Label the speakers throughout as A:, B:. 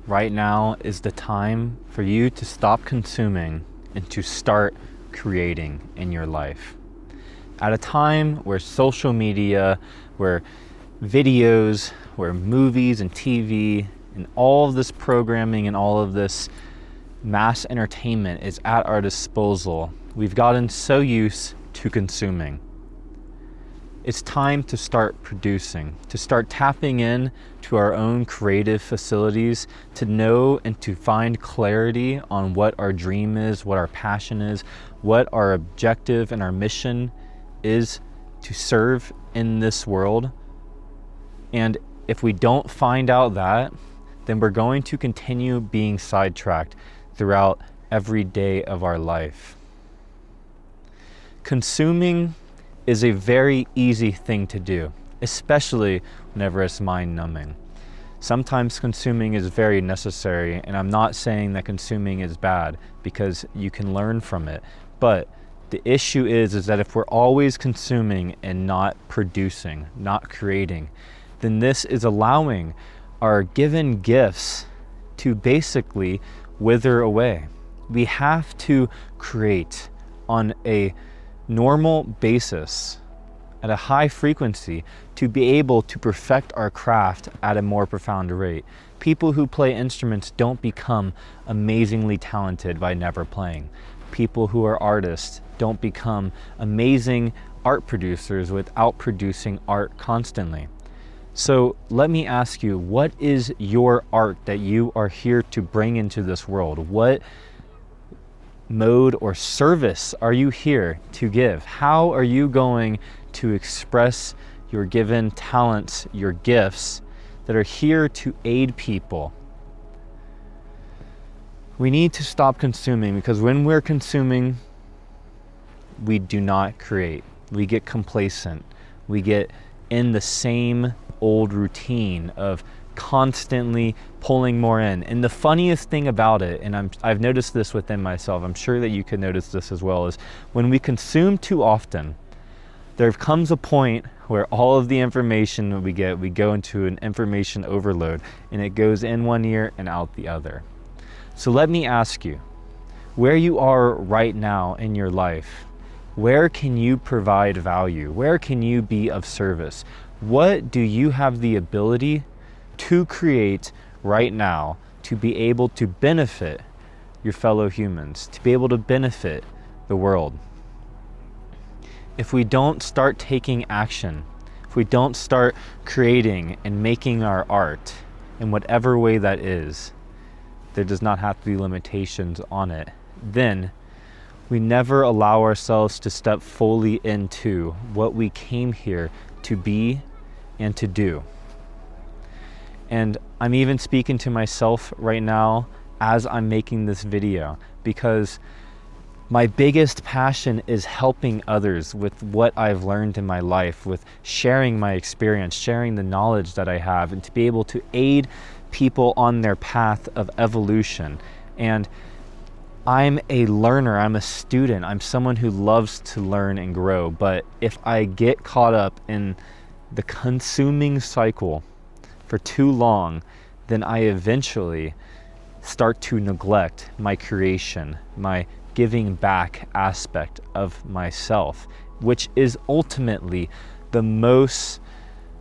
A: right now is the time for you to stop consuming and to start creating in your life. At a time where social media, where videos, where movies and TV and all of this programming and all of this mass entertainment is at our disposal, we've gotten so used to consuming. It's time to start producing, to start tapping in to our own creative facilities, to know and to find clarity on what our dream is, what our passion is, what our objective and our mission is to serve in this world. And if we don't find out that, then we're going to continue being sidetracked throughout every day of our life. Consuming is a very easy thing to do, especially whenever it's mind-numbing. Sometimes consuming is very necessary, and I'm not saying that consuming is bad because you can learn from it. But the issue is that if we're always consuming and not producing, not creating, then this is allowing our given gifts to basically wither away. We have to create on a normal basis at a high frequency to be able to perfect our craft at a more profound rate. People who play instruments don't become amazingly talented by never playing. People who are artists don't become amazing art producers without producing art constantly. So let me ask you, what is your art that you are here to bring into this world? What mode or service are you here to give? How are you going to express your given talents, your gifts that are here to aid people? We need to stop consuming, because when we're consuming, we do not create. We get complacent. We get in the same old routine of constantly pulling more in. And the funniest thing about it, and I've noticed this within myself, I'm sure that you can notice this as well, is when we consume too often, there comes a point where all of the information that we get, we go into an information overload, and it goes in one ear and out the other. So let me ask you, where you are right now in your life, where can you provide value? Where can you be of service? What do you have the ability to create right now to be able to benefit your fellow humans, to be able to benefit the world? If we don't start taking action, if we don't start creating and making our art in whatever way that is, there does not have to be limitations on it, then we never allow ourselves to step fully into what we came here to be and to do. And I'm even speaking to myself right now as I'm making this video, because my biggest passion is helping others with what I've learned in my life, with sharing my experience, sharing the knowledge that I have, and to be able to aid people on their path of evolution. And I'm a learner, I'm a student, I'm someone who loves to learn and grow. But if I get caught up in the consuming cycle for too long, then I eventually start to neglect my creation, my giving back aspect of myself, which is ultimately the most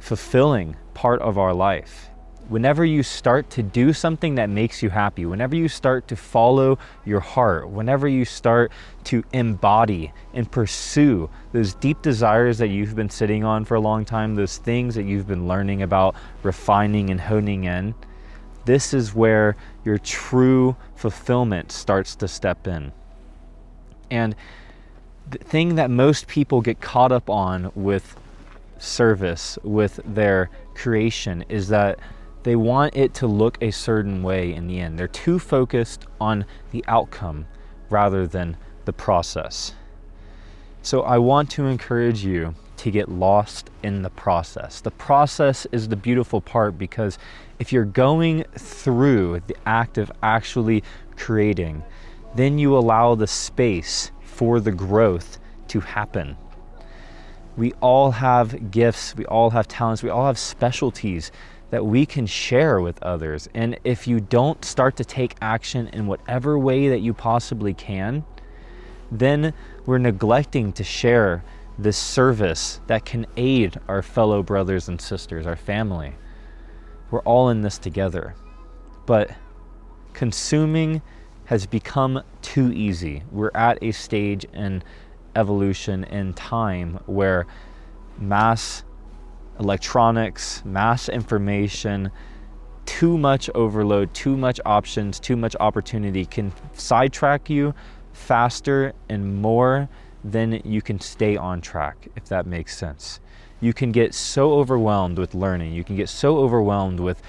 A: fulfilling part of our life. Whenever you start to do something that makes you happy, whenever you start to follow your heart, whenever you start to embody and pursue those deep desires that you've been sitting on for a long time, those things that you've been learning about, refining and honing in, this is where your true fulfillment starts to step in. And the thing that most people get caught up on with service, with their creation, is that they want it to look a certain way in the end. They're too focused on the outcome rather than the process. So I want to encourage you to get lost in the process. The process is the beautiful part, because if you're going through the act of actually creating, then you allow the space for the growth to happen. We all have gifts, we all have talents, we all have specialties that we can share with others. And if you don't start to take action in whatever way that you possibly can, then we're neglecting to share this service that can aid our fellow brothers and sisters, our family. We're all in this together. But consuming has become too easy. We're at a stage in evolution in time where mass electronics, mass information, too much overload, too much options, too much opportunity can sidetrack you faster and more than you can stay on track, if that makes sense. You can get so overwhelmed with learning. You can get so overwhelmed with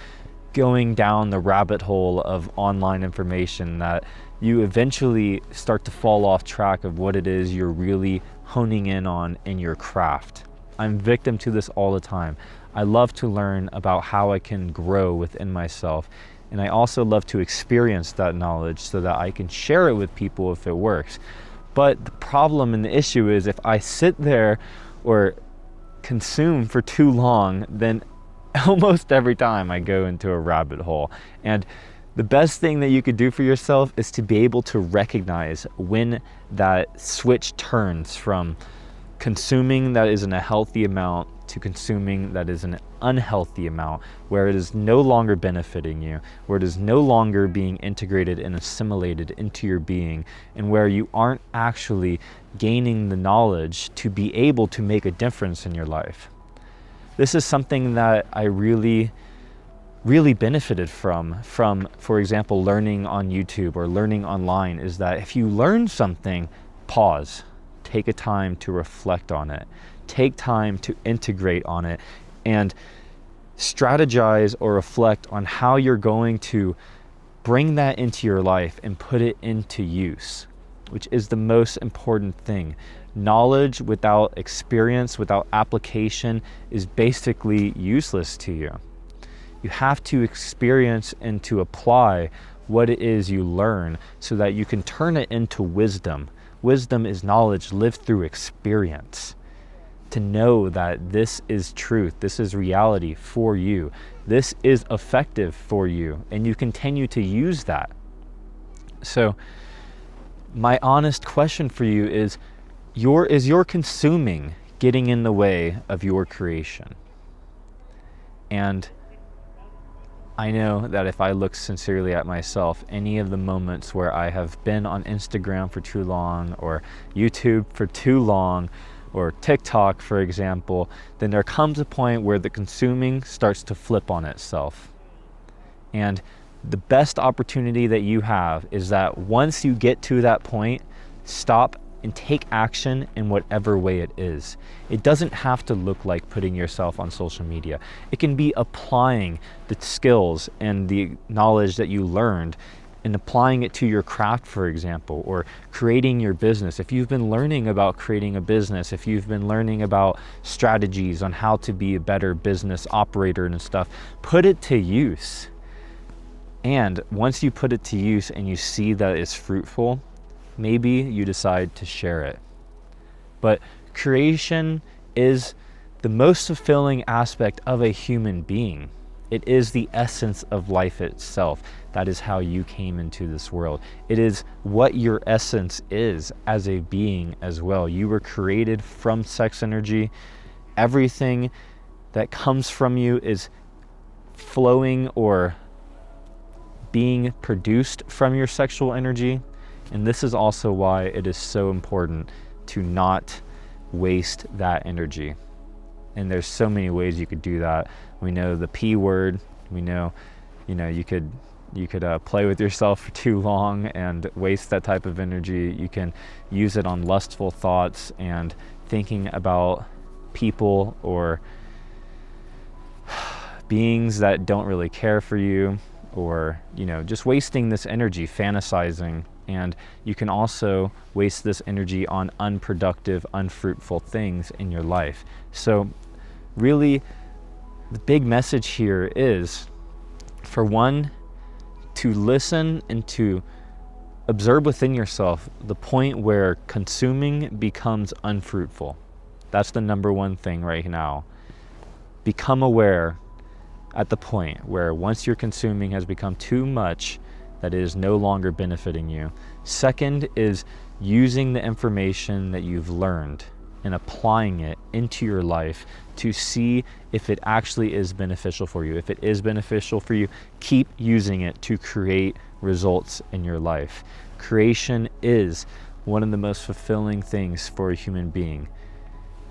A: going down the rabbit hole of online information that you eventually start to fall off track of what it is you're really honing in on in your craft. I'm victim to this all the time. I love to learn about how I can grow within myself, and I also love to experience that knowledge so that I can share it with people if it works. But the problem and the issue is if I sit there or consume for too long, then almost every time I go into a rabbit hole. And the best thing that you could do for yourself is to be able to recognize when that switch turns from consuming that is in a healthy amount to consuming that is an unhealthy amount, where it is no longer benefiting you, where it is no longer being integrated and assimilated into your being, and where you aren't actually gaining the knowledge to be able to make a difference in your life. This is something that I really benefited from, for example, learning on YouTube or learning online, is that if you learn something, pause. Take a time to reflect on it. Take time to integrate on it and strategize or reflect on how you're going to bring that into your life and put it into use, which is the most important thing. Knowledge without experience, without application, is basically useless to you. You have to experience and to apply what it is you learn so that you can turn it into wisdom. Wisdom is knowledge lived through experience. To know that this is truth, this is reality for you, this is effective for you, and you continue to use that. So my honest question for you is your consuming getting in the way of your creation? And I know that if I look sincerely at myself, any of the moments where I have been on Instagram for too long, or YouTube for too long, or TikTok, for example, then there comes a point where the consuming starts to flip on itself. And the best opportunity that you have is that once you get to that point, stop and take action in whatever way it is. It doesn't have to look like putting yourself on social media. It can be applying the skills and the knowledge that you learned and applying it to your craft, for example, or creating your business. If you've been learning about creating a business, if you've been learning about strategies on how to be a better business operator and stuff, put it to use. And once you put it to use and you see that it's fruitful, maybe you decide to share it. But creation is the most fulfilling aspect of a human being. It is the essence of life itself. That is how you came into this world. It is what your essence is as a being as well. You were created from sex energy. Everything that comes from you is flowing or being produced from your sexual energy. And this is also why it is so important to not waste that energy. And there's so many ways you could do that. We know the P word. We know, you could play with yourself for too long and waste that type of energy. You can use it on lustful thoughts and thinking about people or beings that don't really care for you, or just wasting this energy fantasizing. And you can also waste this energy on unproductive, unfruitful things in your life. So really, the big message here is, for one, to listen and to observe within yourself the point where consuming becomes unfruitful. That's the number one thing right now. Become aware at the point where once your consuming has become too much, that it is no longer benefiting you. Second is using the information that you've learned and applying it into your life to see if it actually is beneficial for you. If it is beneficial for you, keep using it to create results in your life. Creation is one of the most fulfilling things for a human being.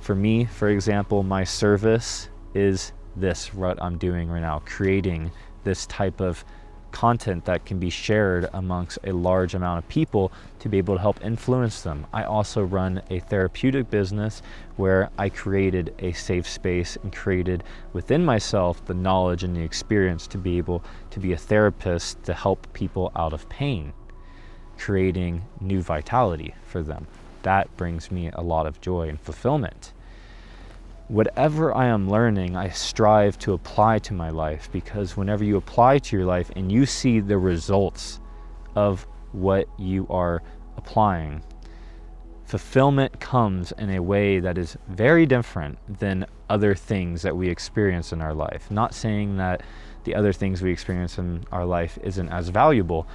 A: For me, for example, my service is this, what I'm doing right now, creating this type of content that can be shared amongst a large amount of people to be able to help influence them. I also run a therapeutic business where I created a safe space and created within myself the knowledge and the experience to be able to be a therapist to help people out of pain, creating new vitality for them. That brings me a lot of joy and fulfillment. Whatever I am learning, I strive to apply to my life, because whenever you apply to your life and you see the results of what you are applying, fulfillment comes in a way that is very different than other things that we experience in our life. Not saying that the other things we experience in our life isn't as valuable,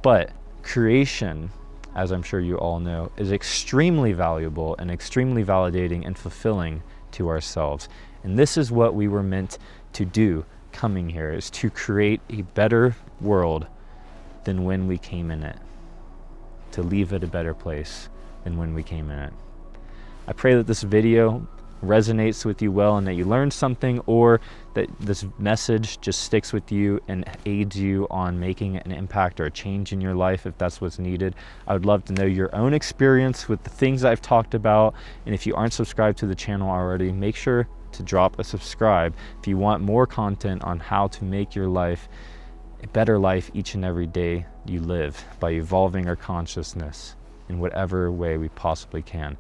A: but creation, as I'm sure you all know, is extremely valuable and extremely validating and fulfilling to ourselves. And this is what we were meant to do coming here, is to create a better world than when we came in it, to leave it a better place than when we came in it. I pray that this video resonates with you well and that you learned something, or that this message just sticks with you and aids you on making an impact or a change in your life if that's what's needed. I would love to know your own experience with the things I've talked about, and if you aren't subscribed to the channel already, make sure to drop a subscribe if you want more content on how to make your life a better life each and every day you live by evolving our consciousness in whatever way we possibly can.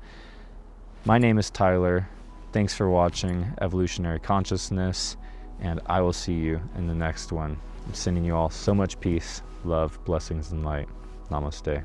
A: My name is Tyler. Thanks for watching Evolutionary Consciousness, and I will see you in the next one. I'm sending you all so much peace, love, blessings, and light. Namaste.